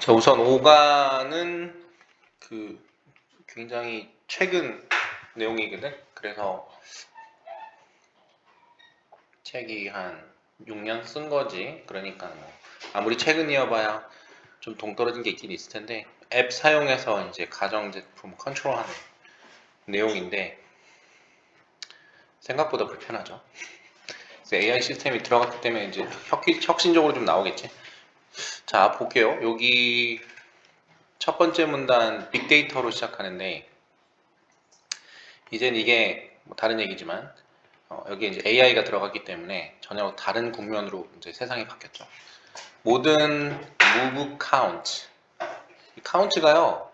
자, 우선 5가는 굉장히 최근 내용이거든. 그래서 책이 한 6년 쓴 거지. 그러니까 뭐 아무리 최근이어봐야 좀 동떨어진 게 있긴 있을 텐데, 앱 사용해서 이제 가정제품 컨트롤하는 내용인데 생각보다 불편하죠. 그래서 AI 시스템이 들어갔기 때문에 이제 혁신적으로 좀 나오겠지. 자, 볼게요. 여기 첫 번째 문단 빅데이터로 시작하는데, 이젠 이게 뭐 다른 얘기지만 여기에 이제 AI가 들어갔기 때문에 전혀 다른 국면으로 이제 세상이 바뀌었죠. 모든 move count, 이 count가요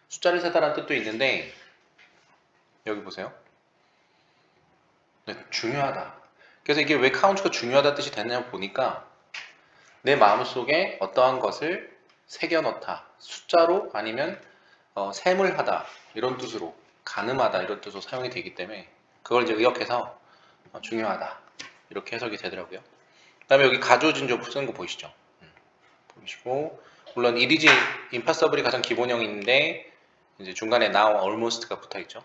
숫자를 세다라는 뜻도 있는데, 여기 보세요. 네, 중요하다. 그래서 이게 왜 count가 중요하다 뜻이 됐냐 보니까, 내 마음속에 어떠한 것을 새겨넣다, 숫자로 아니면 세물하다 이런 뜻으로, 가늠하다 이런 뜻으로 사용이 되기 때문에 그걸 이제 의역해서 중요하다 이렇게 해석이 되더라고요. 그 다음에 여기 가조진조 쓰는 거 보이시죠? 보이시고, 물론 it is impossible이 가장 기본형인데 이제 중간에 now, almost가 붙어있죠.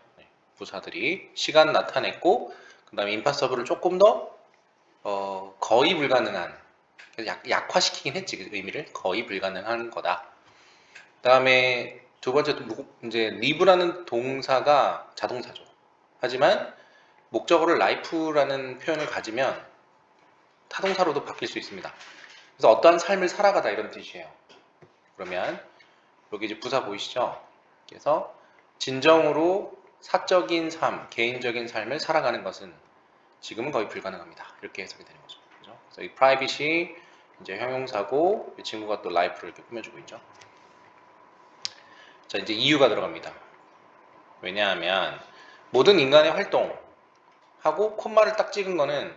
부사들이 시간 나타냈고, 그 다음에 impossible을 조금 더 거의 불가능한, 약화시키긴 했지, 그 의미를. 거의 불가능한 거다. 그 다음에 두 번째, 이제 live라는 동사가 자동사죠. 하지만 목적어를 life라는 표현을 가지면 타동사로도 바뀔 수 있습니다. 그래서 어떠한 삶을 살아가다 이런 뜻이에요. 그러면 여기 이제 부사 보이시죠? 그래서 진정으로 사적인 삶, 개인적인 삶을 살아가는 것은 지금은 거의 불가능합니다. 이렇게 해석이 되는 거죠. 그죠? 그래서 이 private이 이제 형용사고, 이 친구가 또 life를 이렇게 꾸며주고 있죠. 자, 이제 이유가 들어갑니다. 왜냐하면 모든 인간의 활동 하고 콤마를 딱 찍은 거는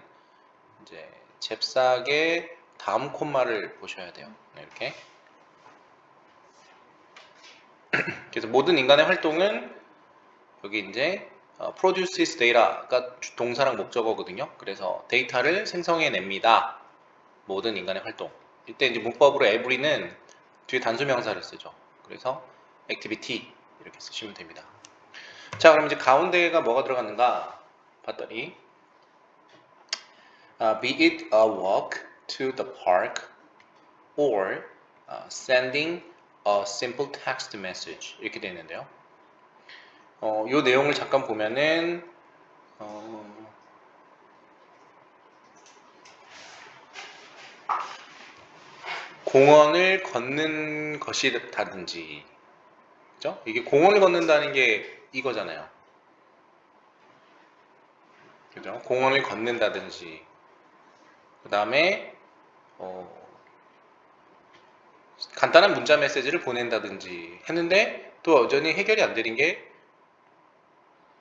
이제 잽싸게 다음 콤마를 보셔야 돼요. 이렇게. 그래서 모든 인간의 활동은 여기 이제 produces data가 동사랑 목적어거든요. 그래서 데이터를 생성해냅니다. 모든 인간의 활동. 이때 이제 문법으로 every는 뒤에 단수명사를 쓰죠. 그래서 activity 이렇게 쓰시면 됩니다. 자, 그럼 이제 가운데가 뭐가 들어갔는가 봤더니 be it a walk to the park or sending a simple text message 이렇게 되어 있는데요. 이 내용을 잠깐 보면은 공원을 걷는 것이다든지, 그죠? 이게 공원을 걷는다는 게 이거잖아요. 그죠? 공원을 걷는다든지, 그 다음에 간단한 문자 메시지를 보낸다든지 했는데 또 여전히 해결이 안 되는 게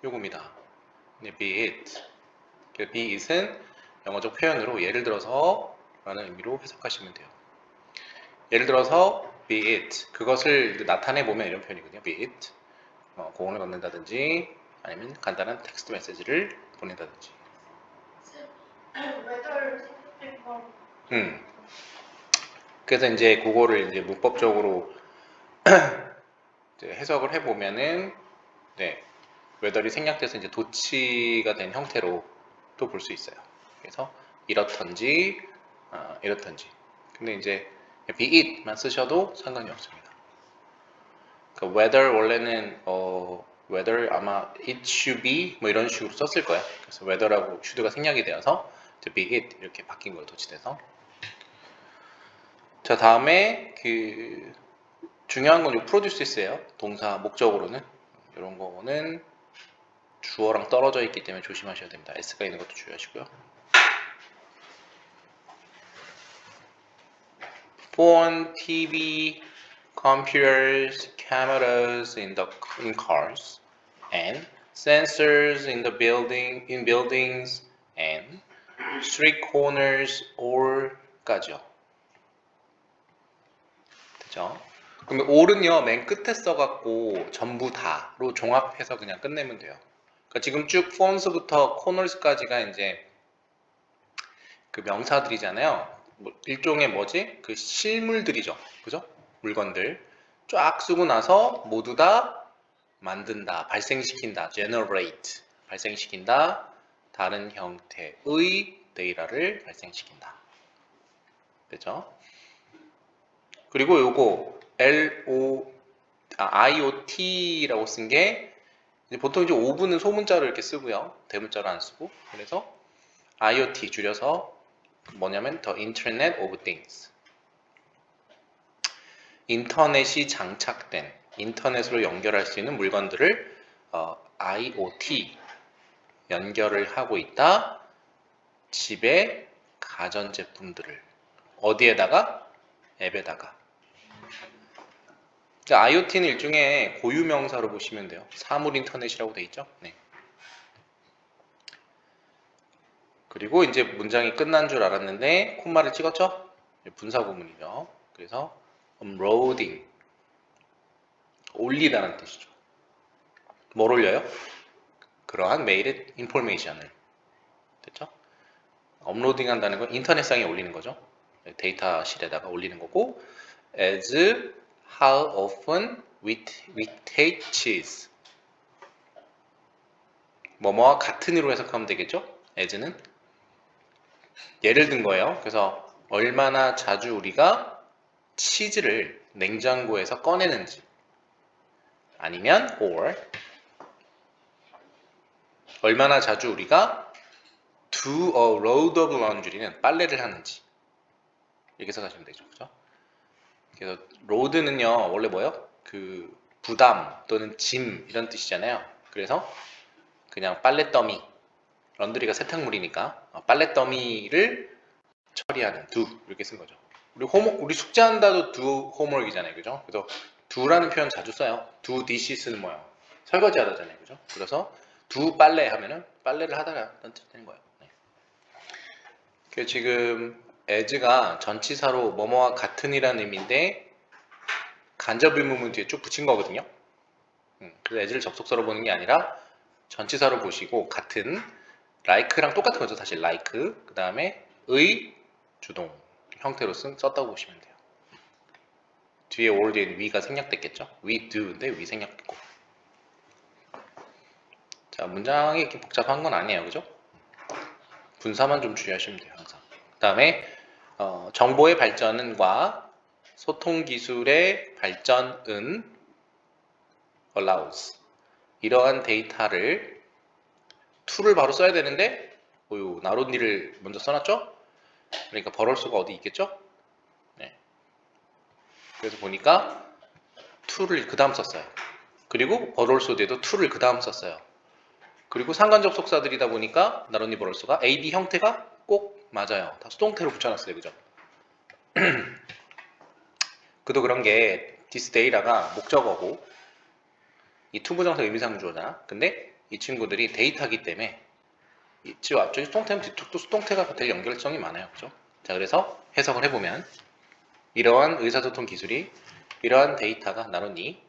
요겁니다. be it. be it은 영어적 표현으로 예를 들어서 라는 의미로 해석하시면 돼요. 예를 들어서 be it, 그것을 나타내 보면 이런 표현이거든요. be it, 공원을 걷는다든지 아니면 간단한 텍스트 메시지를 보낸다든지. 그래서 이제 그거를 이제 문법적으로 이제 해석을 해보면은, 네, 웨더리 생략돼서 이제 도치가 된 형태로 또 볼 수 있어요. 그래서 이렇던지 이렇던지. 근데 이제 be it만 쓰셔도 상관이 없습니다. 그러니까 whether 원래는 whether 아마 it should be 뭐 이런 식으로 썼을 거야. 그래서 whether라고 should가 생략이 되어서 be it 이렇게 바뀐 거예요. 도치돼서. 자, 다음에 중요한 건 이 produces예요. 동사 목적으로는 이런 거는 주어랑 떨어져 있기 때문에 조심하셔야 됩니다. s가 있는 것도 주의하시고요. phone, TV, computers, cameras in cars, and sensors in buildings and street corners or까지요. 되죠? 그러면 all은요 맨 끝에 써갖고 전부 다로 종합해서 그냥 끝내면 돼요. 그러니까 지금 쭉 phones부터 corners까지가 이제 그 명사들이잖아요. 뭐 일종의 뭐지? 그 실물들이죠. 그죠? 물건들 쫙 쓰고 나서 모두 다 만든다, 발생시킨다, generate, 발생시킨다, 다른 형태의 데이터를 발생시킨다. 됐죠? 그리고 요거 IoT라고 쓴 게 보통 이제 5분은 소문자로 이렇게 쓰고요. 대문자로 안 쓰고. 그래서 IoT 줄여서 뭐냐면 The Internet of Things. 인터넷이 장착된, 인터넷으로 연결할 수 있는 물건들을 IoT 연결을 하고 있다. 집의 가전제품들을 어디에다가? 앱에다가. IoT는 일종의 고유명사로 보시면 돼요. 사물 인터넷이라고 돼 있죠. 네. 그리고 이제 문장이 끝난 줄 알았는데 콤마를 찍었죠? 분사 구문이죠. 그래서 uploading 올리다는 뜻이죠. 뭘 올려요? 그러한 메일의 인포메이션을. 됐죠? 업로딩 한다는 건 인터넷상에 올리는 거죠. 데이터실에다가 올리는 거고 as how often we take cheese 뭐뭐와 같은으로 해석하면 되겠죠? as는 예를 든 거예요. 그래서 얼마나 자주 우리가 치즈를 냉장고에서 꺼내는지 아니면 or 얼마나 자주 우리가 do a load of laundry는 빨래를 하는지 이렇게 생각하시면 되죠. 그죠? 그래서 load는요 원래 뭐예요? 그 부담 또는 짐 이런 뜻이잖아요. 그래서 그냥 빨래더미 런드리가 세탁물이니까 빨래더미를 처리하는 do 이렇게 쓴 거죠. 우리 숙제한다도 do homework이잖아요. 그죠? 그래서 do라는 표현 자주 써요. do dishes는 뭐예요? 설거지 하다잖아요. 그죠? 그래서 do 빨래 하면은 빨래를 하다가 되는 거예요. 네. 그래서 지금 as가 전치사로 뭐뭐와 같은이라는 의미인데 간접 의문문 뒤에 쭉 붙인 거거든요. 그래서 as를 접속사로 보는 게 아니라 전치사로 보시고 같은 like랑 똑같은 거죠. 사실 like 그 다음에 의 주동 형태로 썼다고 보시면 돼요. 뒤에 or 뒤에 we가 생략됐겠죠. we do인데 we 생략됐고. 자, 문장이 이렇게 복잡한 건 아니에요. 그죠? 분사만 좀 주의하시면 돼요. 항상. 그 다음에 정보의 발전과 소통 기술의 발전은 allows 이러한 데이터를 to를 바로 써야 되는데 나론니를 먼저 써놨죠? 그러니까 벌올수가 어디 있겠죠? 네. 그래서 보니까 to를 그 다음 썼어요. 그리고 벌올수 뒤에도 to를 그 다음 썼어요. 그리고 상관 접속사들이다 보니까 나론니 벌올수가 AD 형태가 꼭 맞아요. 다 수동태로 붙여놨어요. 그죠? 그도 그런 게 this data가 목적어고 이 투부정사 의미상주어잖아. 근데 이 친구들이 데이터기 때문에 지금 앞쪽에 수동태면 뒤쪽도 수동태가 될 연결성이 많아요. 그죠? 자, 그래서 해석을 해보면 이러한 의사소통 기술이 이러한 데이터가 나란히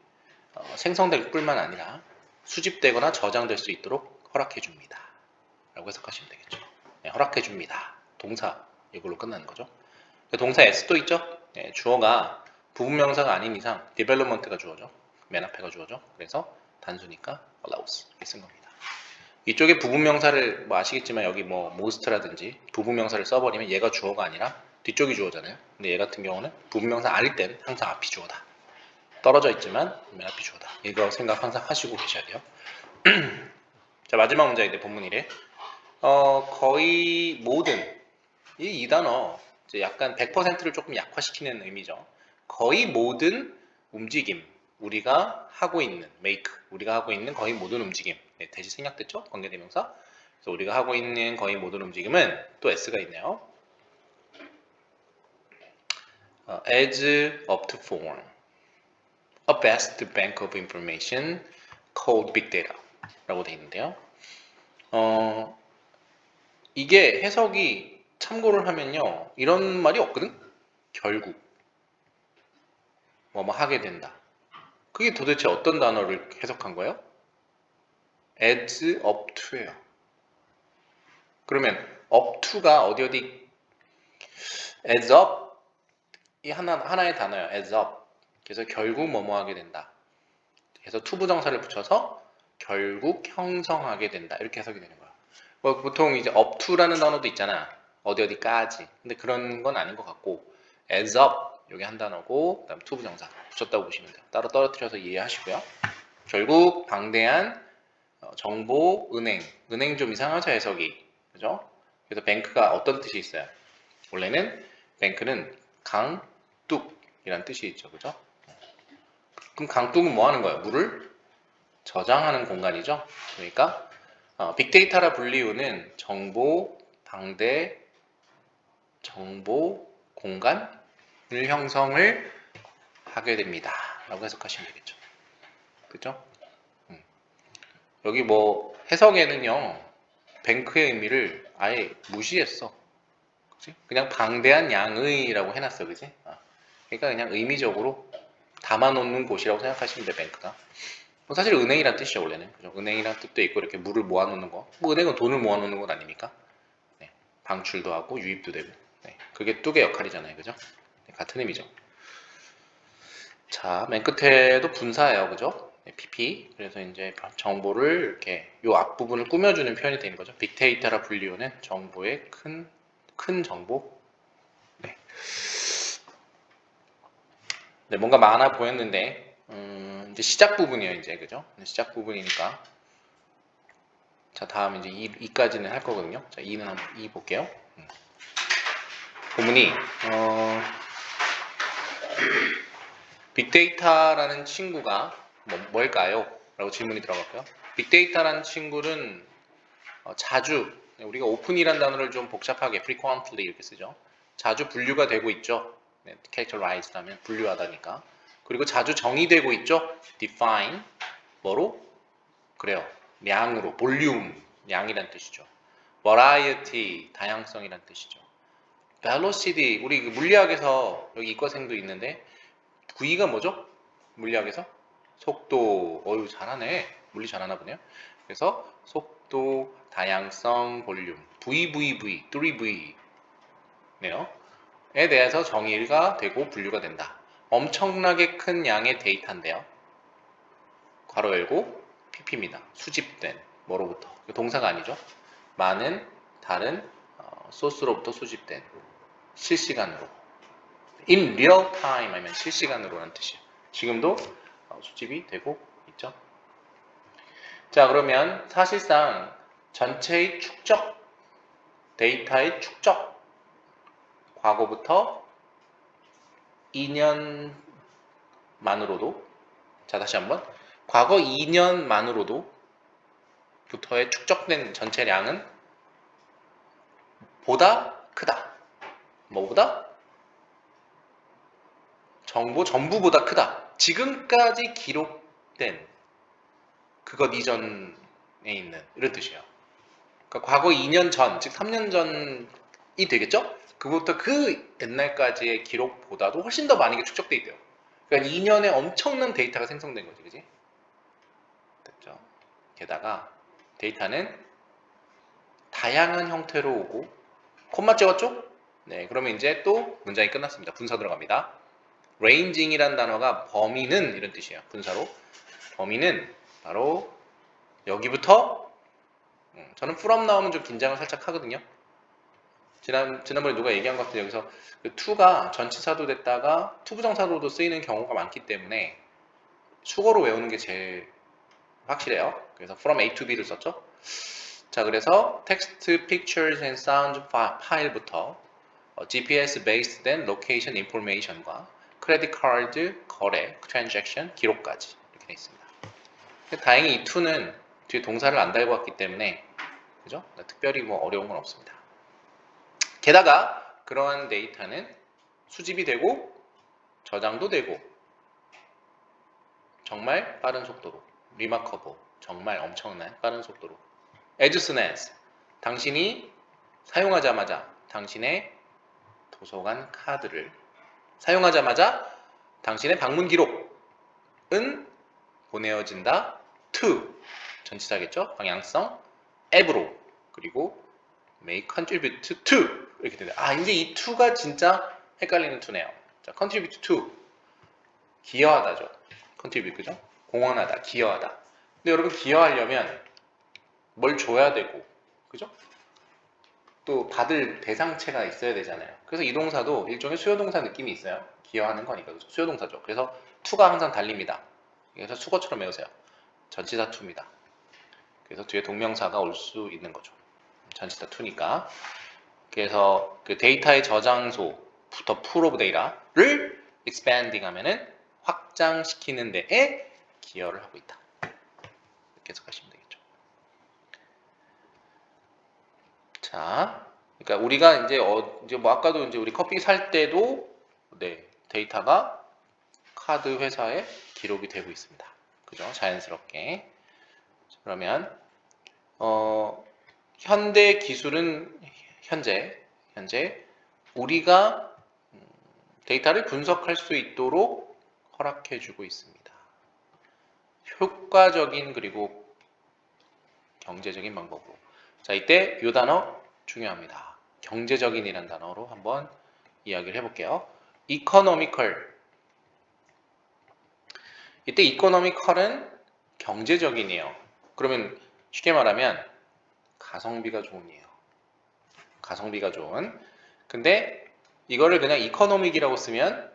생성될 뿐만 아니라 수집되거나 저장될 수 있도록 허락해줍니다. 라고 해석하시면 되겠죠. 네, 허락해줍니다. 동사 이걸로 끝나는 거죠. 동사 S도 있죠. 네, 주어가 부분명사가 아닌 이상 development가 주어죠. 맨 앞에가 주어죠. 그래서 단수니까 allows 이렇게 쓴 겁니다. 이쪽에 부분명사를 아시겠지만 여기 most라든지 부분명사를 써버리면 얘가 주어가 아니라 뒤쪽이 주어잖아요. 근데 얘 같은 경우는 부분명사 아닐 땐 항상 앞이 주어다. 떨어져 있지만 맨 앞이 주어다. 이거 생각 항상 하시고 계셔야 돼요. 자, 마지막 문장인데 본문 1에 거의 모든 이 단어 이제 약간 100%를 조금 약화시키는 의미죠. 거의 모든 움직임 우리가 하고 있는 make 우리가 하고 있는 거의 모든 움직임 네, 대시 생략됐죠? 관계대명사. 그래서 우리가 하고 있는 거의 모든 움직임은 또 s가 있네요. Adds up to form a vast bank of information called big data 라고 되어 있는데요. 이게 해석이 참고를 하면요 이런 말이 없거든. 결국 뭐뭐 하게 된다. 그게 도대체 어떤 단어를 해석한 거예요? adds up to예요. 그러면 up to가 어디 adds up 이 하나의 단어예요. adds up 그래서 결국 뭐뭐 하게 된다. 그래서 to 부정사를 붙여서 결국 형성하게 된다. 이렇게 해석이 되는 거야. 뭐 보통 이제 up to라는 단어도 있잖아. 어디 어디까지. 근데 그런 건 아닌 것 같고 as up 여기 한 단어고 그다음 to 부정사 붙였다고 보시면 돼요. 따로 떨어뜨려서 이해하시고요. 결국 방대한 정보 은행 좀 이상하죠 해석이. 그죠? 그래서 뱅크가 어떤 뜻이 있어요? 원래는 뱅크는 강둑이란 뜻이 있죠. 그죠? 그럼 강둑은 뭐 하는 거예요? 물을 저장하는 공간이죠. 그러니까 빅데이터라 불리우는 정보 방대 정보 공간을 형성을 하게 됩니다. 라고 해석하시면 되겠죠. 그죠? 여기 뭐 해석에는요. 뱅크의 의미를 아예 무시했어. 그치? 그냥 방대한 양의라고 해놨어. 그지? 그러니까 그냥 의미적으로 담아놓는 곳이라고 생각하시면 돼. 뱅크가. 사실 은행이란 뜻이죠. 원래는. 그죠? 은행이란 뜻도 있고 이렇게 물을 모아놓는 거. 뭐 은행은 돈을 모아놓는 건 아닙니까? 네. 방출도 하고 유입도 되고. 네. 그게 뚝의 역할이잖아요. 그죠? 네. 같은 의미죠. 자, 맨 끝에도 분사예요. 그죠? 네, PP. 그래서 이제 정보를 이렇게 요 앞부분을 꾸며주는 표현이 되는 거죠. 빅데이터라 불리우는 정보의 큰 정보. 네. 네, 뭔가 많아 보였는데, 이제 시작 부분이에요. 이제, 그죠? 시작 부분이니까. 자, 다음 이제 2까지는 할 거거든요. 자, 2는 한번 2 볼게요. 본문이, 빅데이터라는 친구가 뭘까요? 라고 질문이 들어갔고요. 빅데이터라는 친구는 자주, 우리가 오픈이라는 단어를 좀 복잡하게 frequently 이렇게 쓰죠. 자주 분류가 되고 있죠. 네, characterized 하면 분류하다니까. 그리고 자주 정의되고 있죠. define, 뭐로? 그래요. 양으로, 볼륨, 양이란 뜻이죠. variety, 다양성이란 뜻이죠. velocity, 우리 물리학에서 여기 이과생도 있는데 V가 뭐죠? 물리학에서? 속도, 어유 잘하네. 물리 잘하나 보네요. 그래서 속도, 다양성, 볼륨, VVV, 3V 네요. 에 대해서 정의가 되고 분류가 된다. 엄청나게 큰 양의 데이터인데요. 괄호 열고 PP입니다. 수집된 뭐로부터? 동사가 아니죠. 많은 다른 소스로부터 수집된 실시간으로 in real time 하면 실시간으로라는 뜻이에요. 지금도 수집이 되고 있죠. 자, 그러면 사실상 전체의 축적, 데이터의 축적, 과거부터 2년만으로도, 자, 다시 한번, 과거 2년만으로도 부터의 축적된 전체량은 보다 크다. 뭐보다? 정보 전부보다 크다. 지금까지 기록된 그것 이전에 있는 이런 뜻이에요. 그러니까 과거 2년 전, 즉 3년 전이 되겠죠? 그부터 그 옛날까지의 기록보다도 훨씬 더 많은 게 축적돼 있대요. 그러니까 2년에 엄청난 데이터가 생성된 거지, 그지? 됐죠? 게다가 데이터는 다양한 형태로 오고, 콤마 찍었죠? 네, 그러면 이제 또 문장이 끝났습니다. 분사 들어갑니다. ranging이란 단어가 범위는 이런 뜻이에요. 분사로. 범위는 바로 여기부터 저는 from 나오면 좀 긴장을 살짝 하거든요. 지난번에 누가 얘기한 것 같은데 여기서 그 to가 전치사도 됐다가 to 부정사로도 쓰이는 경우가 많기 때문에 수거로 외우는 게 제일 확실해요. 그래서 from A to B를 썼죠. 자, 그래서 text, pictures and sound 파일부터 GPS based 된 location information과 크레딧 카드 거래, transaction 기록까지 이렇게 되어 있습니다. 다행히 이 to는 뒤에 동사를 안 달고 왔기 때문에 그죠? 특별히 뭐 어려운 건 없습니다. 게다가 그러한 데이터는 수집이 되고 저장도 되고 정말 빠른 속도로 remarkable, 정말 엄청난 빠른 속도로 as soon as 당신이 사용하자마자 당신의 도서관 카드를 사용하자마자 당신의 방문 기록은 보내어진다 to 전치사겠죠? 방향성 앱으로 그리고 may contribute to 이렇게 됩니다. 이제 이 to가 진짜 헷갈리는 to네요. 자, contribute to 기여하다죠. contribute, 그죠? 공헌하다, 기여하다. 근데 여러분 기여하려면 뭘 줘야 되고, 그죠? 또 받을 대상체가 있어야 되잖아요. 그래서 이 동사도 일종의 수요동사 느낌이 있어요. 기여하는 거니까, 그죠? 수요동사죠. 그래서 to가 항상 달립니다. 그래서 수거처럼 외우세요. 전치사 to입니다. 그래서 뒤에 동명사가 올 수 있는 거죠. 전치사 to니까. 그래서 그 데이터의 저장소부터 pool of data를 expanding 하면은 확장시키는 데에 기여를 하고 있다. 이렇게 해석하시면 되겠죠. 자, 그러니까 우리가 이제 뭐 아까도 이제 우리 커피 살 때도 네, 데이터가 카드 회사에 기록이 되고 있습니다. 그죠? 자연스럽게. 그러면 현대 기술은 현재 우리가 데이터를 분석할 수 있도록 허락해주고 있습니다. 효과적인 그리고 경제적인 방법으로. 자, 이때 이 단어 중요합니다. 경제적인이라는 단어로 한번 이야기를 해볼게요. economical. 이때 economical은 경제적인이에요. 그러면 쉽게 말하면 가성비가 좋은이에요. 가성비가 좋은. 근데 이거를 그냥 economic이라고 쓰면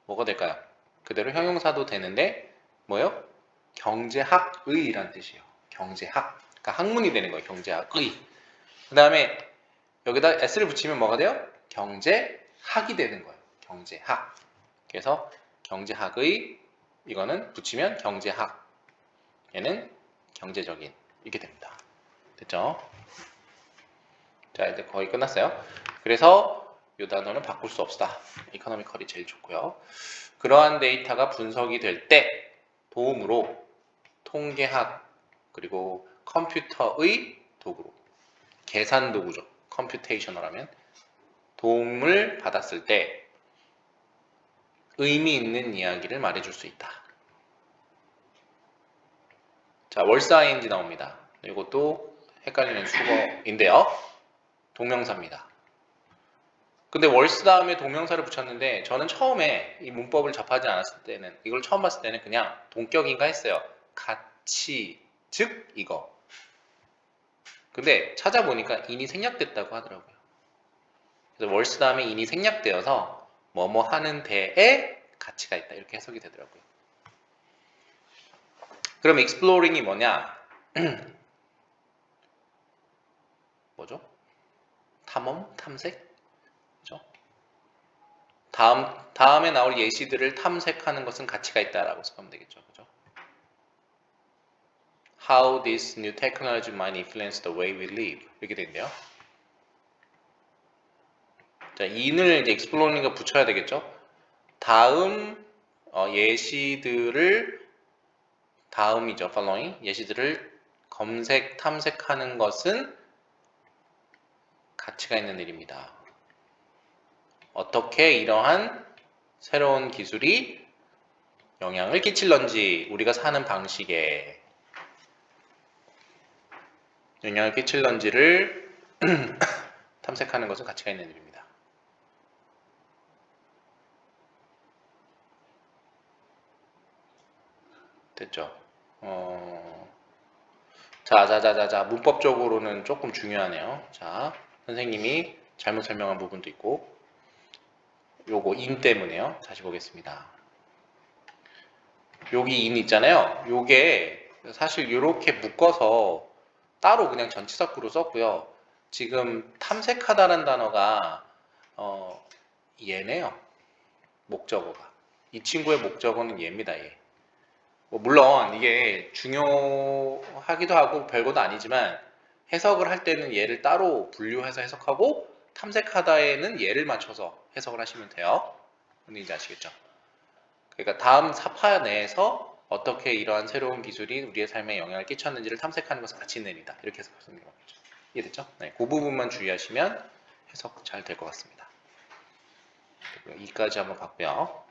뭐가 될까요? 그대로 형용사도 되는데 뭐요? 경제학의라는 뜻이에요. 경제학. 그러니까 학문이 되는 거예요. 경제학의. 그 다음에 여기다 s를 붙이면 뭐가 돼요? 경제학이 되는 거예요. 경제학. 그래서 경제학의 이거는 붙이면 경제학. 얘는 경제적인. 이렇게 됩니다. 됐죠? 자, 이제 거의 끝났어요. 그래서 이 단어는 바꿀 수 없다. 이코노미컬이 제일 좋고요. 그러한 데이터가 분석이 될 때 도움으로 통계학 그리고 컴퓨터의 도구로 계산 도구죠. 컴퓨테이셔널 하면 도움을 받았을 때 의미 있는 이야기를 말해줄 수 있다. 자, 월스 ing 나옵니다. 이것도 헷갈리는 수거인데요. 동명사입니다. 근데 월스 다음에 동명사를 붙였는데 저는 처음에 이 문법을 접하지 않았을 때는 이걸 처음 봤을 때는 그냥 동격인가 했어요. 같이, 즉 이거. 근데 찾아보니까 인이 생략됐다고 하더라고요. 그래서 월스 다음에 인이 생략되어서 뭐뭐 하는 데에 가치가 있다 이렇게 해석이 되더라고요. 그럼 exploring이 뭐냐? 뭐죠? 탐험? 탐색? 그죠? 다음에 나올 예시들을 탐색하는 것은 가치가 있다라고 생각하면 되겠죠. 그죠? How this new technology might influence the way we live. 이렇게 되는데요. 자, in을 이제 exploring과 붙여야 되겠죠. 다음 예시들을 다음이죠. following 예시들을 검색, 탐색하는 것은 가치가 있는 일입니다. 어떻게 이러한 새로운 기술이 영향을 끼칠런지 우리가 사는 방식에 영향을 끼칠런지를 탐색하는 것은 가치가 있는 일입니다. 됐죠? 자, 문법적으로는 조금 중요하네요. 자, 선생님이 잘못 설명한 부분도 있고 요거 인 때문에요. 다시 보겠습니다. 여기 인 있잖아요. 요게 사실 이렇게 묶어서 따로 그냥 전치사구로 썼고요. 지금 탐색하다라는 단어가 얘네요. 목적어가. 이 친구의 목적어는 얘입니다. 얘. 뭐 물론 이게 중요하기도 하고 별것도 아니지만 해석을 할 때는 얘를 따로 분류해서 해석하고 탐색하다에는 얘를 맞춰서 해석을 하시면 돼요. 뭔지 아시겠죠? 그러니까 다음 사파 내에서 어떻게 이러한 새로운 기술이 우리의 삶에 영향을 끼쳤는지를 탐색하는 것은 가치 있는 일이다. 이렇게 해석하시면 되겠죠. 이해됐죠? 네, 그 부분만 주의하시면 해석 잘 될 것 같습니다. 여기까지 한번 봤고요.